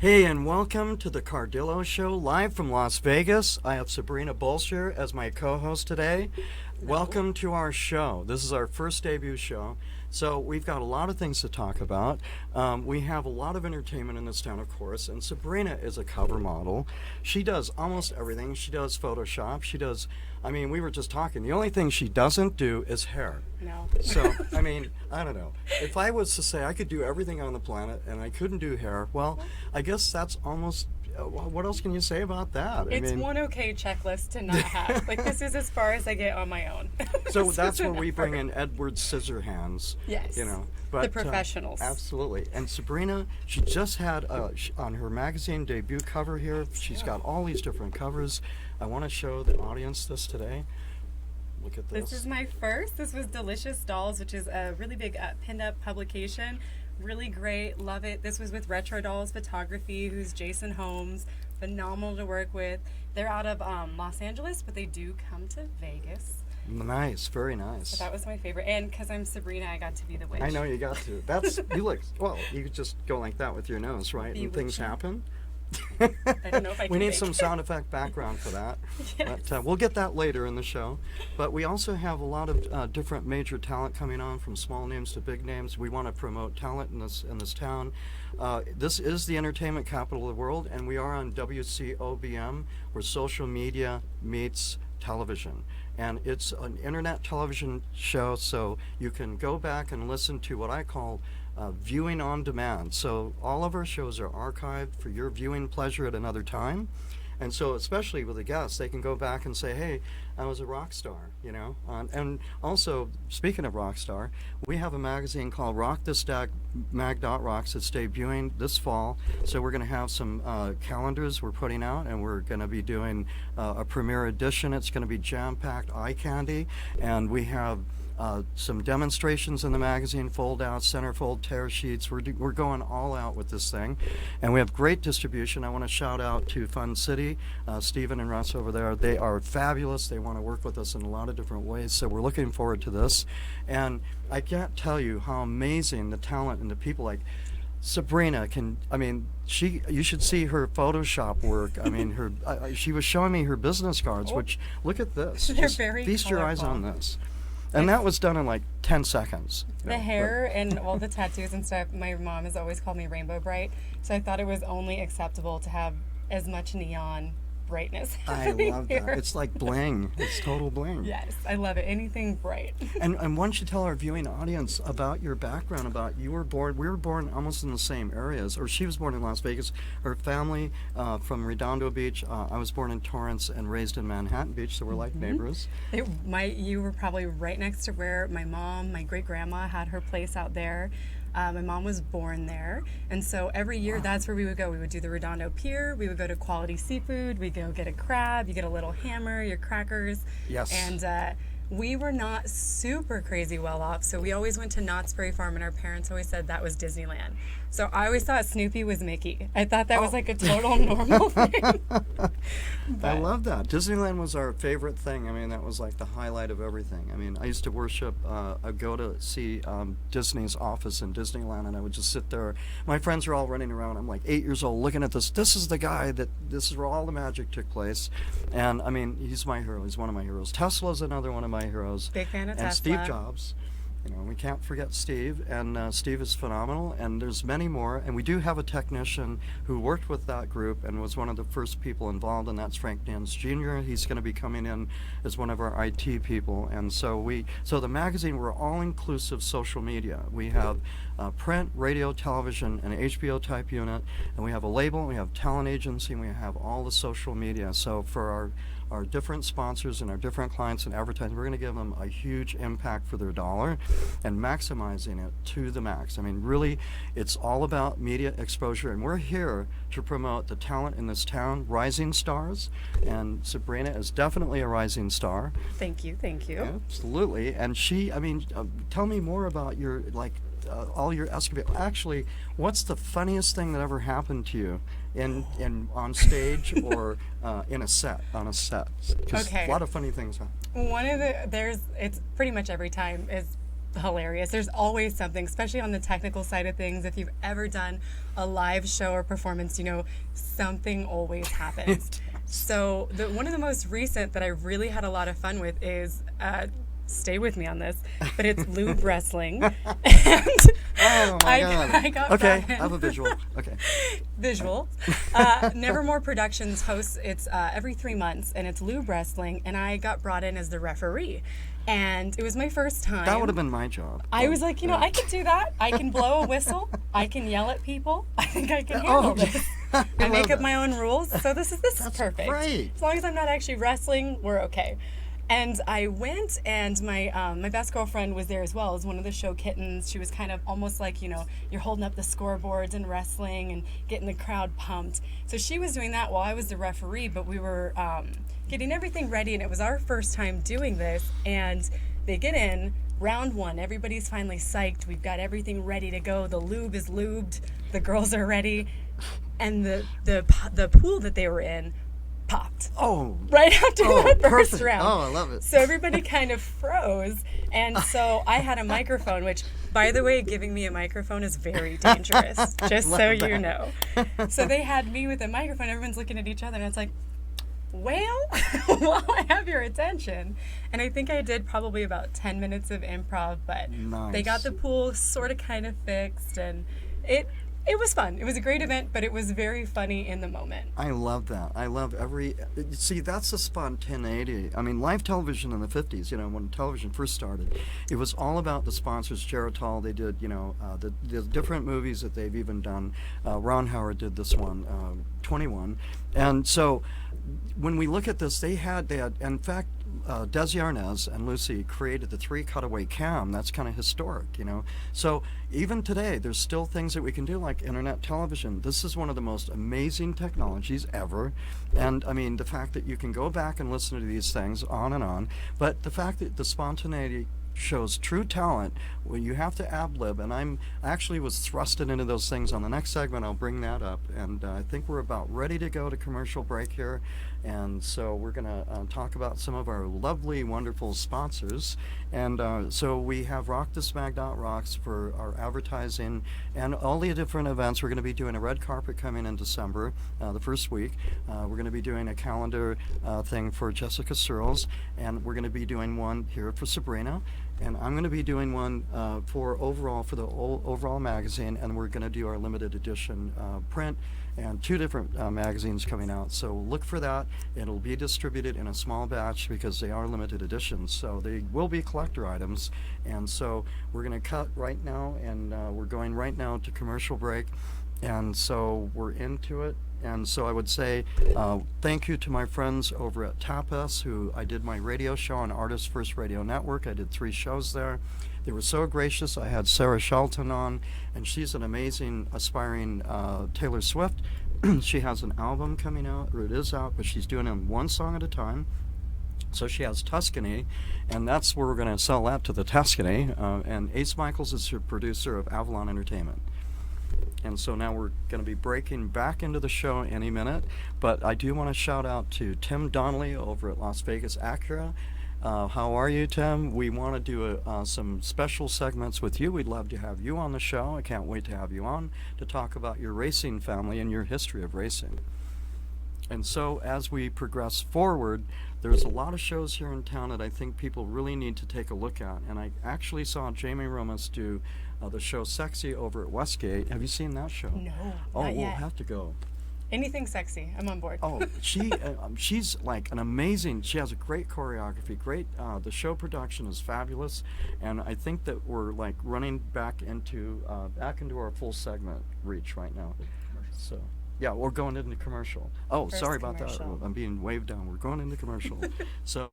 Hey, and welcome to the Cardillo Show, live from Las Vegas. I have Sabrina Bolsher as my co-host today. Welcome to our show. This is our first debut show, so we've got a lot of things to talk about. We have a lot of entertainment in this town, of course, and Sabrina is a cover model. She does almost everything. She does Photoshop. She does, we were just talking. The only thing she doesn't do is hair. No. So, I don't know. If I was to say I could do everything on the planet and I couldn't do hair, well, I guess that's almost, what else can you say about that? It's one okay checklist to not have. Like, this is as far as I get on my own. So that's where we bring in Edward Scissorhands. Yes. But, the professionals. Absolutely. And Sabrina, she just had, on her magazine debut cover here, she's got all these different covers. I want to show the audience this today. Look at this. This is my first. This was Delicious Dolls, which is a really big pinned up publication. Really great. Love it. This was with Retro Dolls Photography, who's Jason Holmes. Phenomenal to work with. They're out of Los Angeles, but they do come to Vegas. Nice. Very nice. So that was my favorite. And because I'm Sabrina, I got to be the witch. I know you got to. That's, you look, well, you could just go like that with your nose, right? And things happen. I don't know if I can We need make some sound effect background for that. Yes. But we'll get that later in the show. But we also have a lot of different major talent coming on, from small names to big names. We want to promote talent in this town. This is the entertainment capital of the world, and we are on WCOBM, where social media meets television. And it's an internet television show, so you can go back and listen to what I call viewing on demand. So all of our shows are archived for your viewing pleasure at another time. And so especially with the guests, they can go back and say, hey, I was a rock star, and also, speaking of rock star, we have a magazine called Rock This Mag.Rocks that's debuting this fall. So we're going to have some calendars we're putting out, and we're going to be doing a premiere edition. It's going to be jam-packed eye candy, and we have some demonstrations in the magazine, fold-out, centerfold, tear sheets. We're going all out with this thing, and we have great distribution. I want to shout out to Fun City, Stephen and Russ over there. They are fabulous. They want to work with us in a lot of different ways, so we're looking forward to this. And I can't tell you how amazing the talent and the people like Sabrina you should see her Photoshop work. She was showing me her business cards, which, look at this. They're very feast your eyes on this. And that was done in like 10 seconds. The hair and all the tattoos and stuff, my mom has always called me Rainbow Bright, so I thought it was only acceptable to have as much neon brightness. I love that. It's like bling. It's total bling. Yes, I love it. Anything bright. And why don't you tell our viewing audience about your background, about we were born almost in the same areas, or she was born in Las Vegas. Her family from Redondo Beach. I was born in Torrance and raised in Manhattan Beach, so we're like neighbors. You were probably right next to where my great-grandma had her place out there. My mom was born there, and so every year that's where we would go. We would do the Redondo Pier, we would go to Quality Seafood, we'd go get a crab, you get a little hammer, your crackers. Yes. And we were not super crazy well off, so we always went to Knott's Berry Farm, and our parents always said that was Disneyland. So I always thought Snoopy was Mickey. I thought that was like a total normal thing. I love that. Disneyland was our favorite thing. That was like the highlight of everything. I used to worship, I'd go to see Disney's office in Disneyland, and I would just sit there. My friends are all running around. I'm like 8 years old looking at this. This is the guy this is where all the magic took place. And he's my hero. He's one of my heroes. Tesla's another one of my heroes. Big fan of Tesla. And Steve Jobs. We can't forget Steve, and Steve is phenomenal, and there's many more. And we do have a technician who worked with that group and was one of the first people involved, and that's Frank Nance Jr. He's going to be coming in as one of our IT people. And so the magazine, we're all-inclusive social media. We have print, radio, television, and HBO type unit, and we have a label, we have talent agency, and we have all the social media. So for our different sponsors and our different clients and advertisers, we're going to give them a huge impact for their dollar and maximizing it to the max. Really, it's all about media exposure, and we're here to promote the talent in this town, rising stars, and Sabrina is definitely a rising star. Thank you. Absolutely. And she, tell me more about your, all your escapades. Actually, what's the funniest thing that ever happened to you in on stage or on a set? Because Okay. a lot of funny things happen. It's pretty much every time is hilarious. There's always something, especially on the technical side of things. If you've ever done a live show or performance, you know, something always happens. So one of the most recent that I really had a lot of fun with is, stay with me on this, but it's lube wrestling. And Oh my God. I got Okay, brought in- I have a visual. Okay. Visual. Nevermore Productions hosts, it's every 3 months, and it's lube wrestling, and I got brought in as the referee. And it was my first time. That would have been my job. I was like, you know, I can do that. I can blow a whistle. I can yell at people. I think I can handle Oh, this. I I make love up that. my own rules, so this is That's perfect. great. As long as I'm not actually wrestling, we're okay. And I went, and my best girlfriend was there as well as one of the show kittens. She was kind of almost like, you know, you're holding up the scoreboards and wrestling and getting the crowd pumped. So she was doing that while I was the referee, but we were getting everything ready, and it was our first time doing this. And they get in, round one, everybody's finally psyched. We've got everything ready to go. The lube is lubed. The girls are ready. And the pool that they were in popped. Oh. Right after the first perfect. round. Oh, I love it. So everybody kind of froze. And so I had a microphone, which, by the way, giving me a microphone is very dangerous, just so love you that. know. So they had me with a microphone. Everyone's looking at each other, and it's like, well, while I have your attention. And I think I did probably about 10 minutes of improv, but they got Nice. the pool sort of kind of fixed, and it was fun. It was a great event, but it was very funny in the moment. I love that. I love see, that's the spontaneity. I mean, live television in the 50s, you know, when television first started, it was all about the sponsors. Geritol, they did, you know, the different movies that they've even done. Ron Howard did this one, 21. And so when we look at this, they had, in fact, Desi Arnaz and Lucy created the 3 cutaway cam. That's kind of historic, you know. So even today, there's still things that we can do, like internet television. This is one of the most amazing technologies ever. And I mean, the fact that you can go back and listen to these things on and on, but the fact that the spontaneity shows true talent when you have to ad-lib, and I actually was thrusted into those things. On the next segment, I'll bring that up, and I think we're about ready to go to commercial break here, and so we're going to talk about some of our lovely, wonderful sponsors, and so we have RockThisMag.Rocks for our advertising and all the different events. We're going to be doing a red carpet coming in December, the first week. We're going to be doing a calendar thing for Jessica Searles, and we're going to be doing one here for Sabrina. And I'm going to be doing one for the overall magazine, and we're going to do our limited edition print and 2 different magazines coming out. So look for that. It'll be distributed in a small batch because they are limited editions. So they will be collector items. And so we're going to cut right now, and we're going right now to commercial break. And so we're into it. And so I would say thank you to my friends over at Tapas, who I did my radio show on Artist First Radio Network. I did 3 shows there. They were so gracious. I had Sarah Shelton on, and she's an amazing, aspiring Taylor Swift. She has an album coming out, or it is out, but she's doing them 1 song at a time. So she has Tuscany, and that's where we're going to sell that to the Tuscany. And Ace Michaels is her producer of Avalon Entertainment. And so now we're going to be breaking back into the show any minute. But I do want to shout out to Tim Donnelly over at Las Vegas Acura. How are you, Tim? We want to do some special segments with you. We'd love to have you on the show. I can't wait to have you on to talk about your racing family and your history of racing. And so as we progress forward, there's a lot of shows here in town that I think people really need to take a look at. And I actually saw Jamie Romas do the show Sexy over at Westgate. Have you seen that show? No, Oh, not we'll yet. have to go. Anything sexy, I'm on board. Oh, she's like an amazing. She has a great choreography. Great. The show production is fabulous, and I think that we're like running back into our full segment reach right now. So yeah, we're going into commercial. Oh, First sorry about commercial. that. I'm being waved down. We're going into commercial. So.